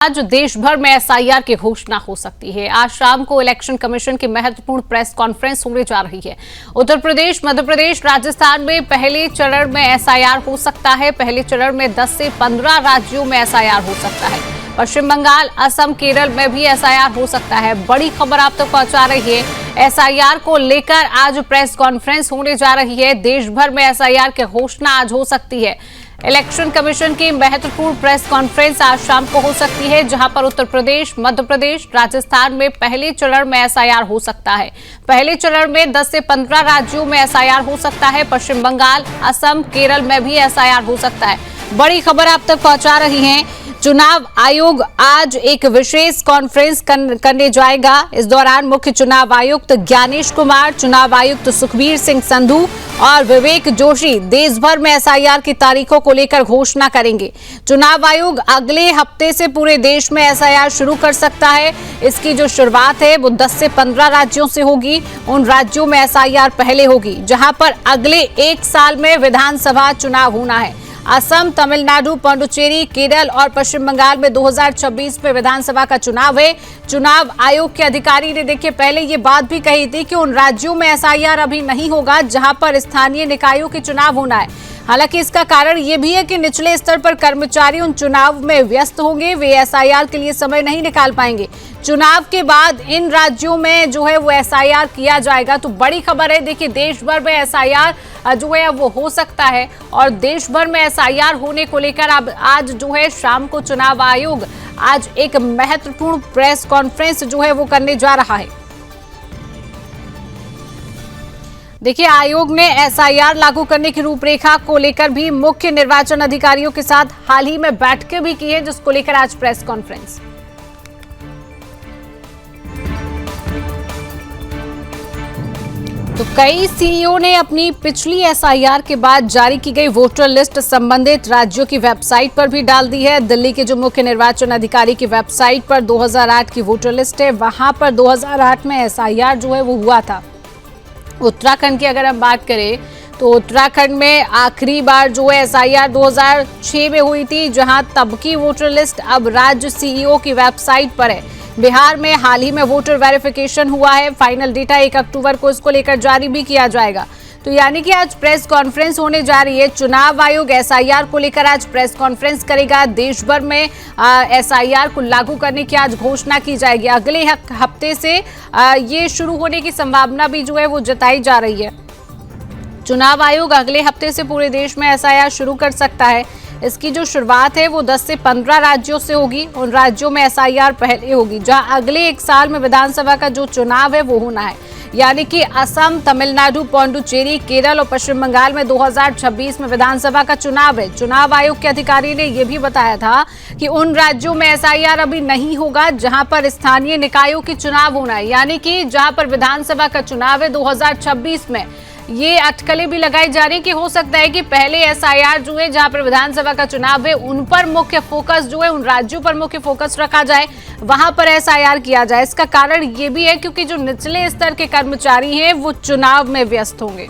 आज देश भर में एसआईआर की घोषणा हो सकती है। आज शाम को इलेक्शन कमीशन की महत्वपूर्ण प्रेस कॉन्फ्रेंस होने जा रही है। उत्तर प्रदेश, मध्य प्रदेश, राजस्थान में पहले चरण में एसआईआर हो सकता है। पहले चरण में 10 से 15 राज्यों में एसआईआर हो सकता है। पश्चिम बंगाल, असम, केरल में भी एसआईआर हो सकता है। बड़ी खबर आप तक पहुंचा रही है। एसआईआर को लेकर आज प्रेस कॉन्फ्रेंस होने जा रही है। देश भर में एसआईआर की घोषणा आज हो सकती है। इलेक्शन कमीशन की महत्वपूर्ण प्रेस कॉन्फ्रेंस आज शाम को हो सकती है, जहां पर उत्तर प्रदेश, मध्य प्रदेश, राजस्थान में पहले चरण में एसआईआर हो सकता है। पहले चरण में 10 से 15 राज्यों में एसआईआर हो सकता है। पश्चिम बंगाल, असम, केरल में भी एसआईआर हो सकता है। बड़ी खबर आप तक पहुंचा रही हैं। चुनाव आयोग आज एक विशेष कॉन्फ्रेंस करने जाएगा। इस दौरान मुख्य चुनाव आयुक्त ज्ञानेश कुमार, चुनाव आयुक्त सुखबीर सिंह संधू और विवेक जोशी देश भर में एसआईआर की तारीखों को लेकर घोषणा करेंगे। चुनाव आयोग अगले हफ्ते से पूरे देश में एसआईआर शुरू कर सकता है। इसकी जो शुरुआत है वो 10 से 15 राज्यों से होगी। उन राज्यों में एसआईआर पहले होगी जहां पर अगले 1 साल में विधानसभा चुनाव होना है। असम, तमिलनाडु, पुडुचेरी, केरल और पश्चिम बंगाल में 2026 में विधानसभा का चुनाव है। चुनाव आयोग के अधिकारी ने देखिए पहले ये बात भी कही थी कि उन राज्यों में एसआईआर अभी नहीं होगा जहां पर स्थानीय निकायों के चुनाव होना है। हालांकि इसका कारण ये भी है कि निचले स्तर पर कर्मचारी उन चुनाव में व्यस्त होंगे, वे एसआईआर के लिए समय नहीं निकाल पाएंगे। चुनाव के बाद इन राज्यों में जो है वो एसआईआर किया जाएगा। तो बड़ी खबर है, देखिए देश भर में एसआईआर जो है वो हो सकता है और देश भर में एसआईआर होने को लेकर अब आज जो है शाम को चुनाव आयोग आज एक महत्वपूर्ण प्रेस कॉन्फ्रेंस जो है वो करने जा रहा है। देखिए आयोग ने एसआईआर लागू करने की रूपरेखा को लेकर भी मुख्य निर्वाचन अधिकारियों के साथ हाल ही में बैठकें भी की है, जिसको लेकर आज प्रेस कॉन्फ्रेंस। तो कई सीईओ ने अपनी पिछली एसआईआर के बाद जारी की गई वोटर लिस्ट संबंधित राज्यों की वेबसाइट पर भी डाल दी है। दिल्ली के जो मुख्य निर्वाचन अधिकारी की वेबसाइट पर 2008 की वोटर लिस्ट है, वहां पर 2008 में एसआईआर जो है वो हुआ था। उत्तराखंड की अगर हम बात करें तो उत्तराखंड में आखिरी बार जो है एसआईआर 2006 में हुई थी, जहां तब की वोटर लिस्ट अब राज्य सीईओ की वेबसाइट पर है। बिहार में हाल ही में वोटर वेरिफिकेशन हुआ है। फाइनल डेटा 1 अक्टूबर को इसको लेकर जारी भी किया जाएगा। तो यानी कि आज प्रेस कॉन्फ्रेंस होने जा रही है। चुनाव आयोग एसआईआर को लेकर आज प्रेस कॉन्फ्रेंस करेगा। देश भर में एसआईआर को लागू करने की आज घोषणा की जाएगी। अगले हफ्ते से ये शुरू होने की संभावना भी जो है वो जताई जा रही है। चुनाव आयोग अगले हफ्ते से पूरे देश में एसआईआर शुरू कर सकता है। इसकी जो शुरुआत है वो 10 से 15 राज्यों से होगी। उन राज्यों में एसआईआर पहले होगी जहां अगले 1 साल में विधानसभा का जो चुनाव है वो होना है। यानी कि असम, तमिलनाडु, पुडुचेरी, केरल और पश्चिम बंगाल में 2026 में विधानसभा का चुनाव है। चुनाव आयोग के अधिकारी ने यह भी बताया था कि उन राज्यों में एसआईआर अभी नहीं होगा जहां पर स्थानीय निकायों के चुनाव होना है। यानी कि जहां पर विधानसभा का चुनाव है 2026 में, ये अटकलें भी लगाई जा रही कि हो सकता है कि पहले एसआईआर जो है जहां पर विधानसभा का चुनाव है उन पर मुख्य फोकस जो है, उन राज्यों पर मुख्य फोकस रखा जाए, वहां पर एसआईआर किया जाए। इसका कारण ये भी है क्योंकि जो निचले स्तर के कर्मचारी हैं वो चुनाव में व्यस्त होंगे।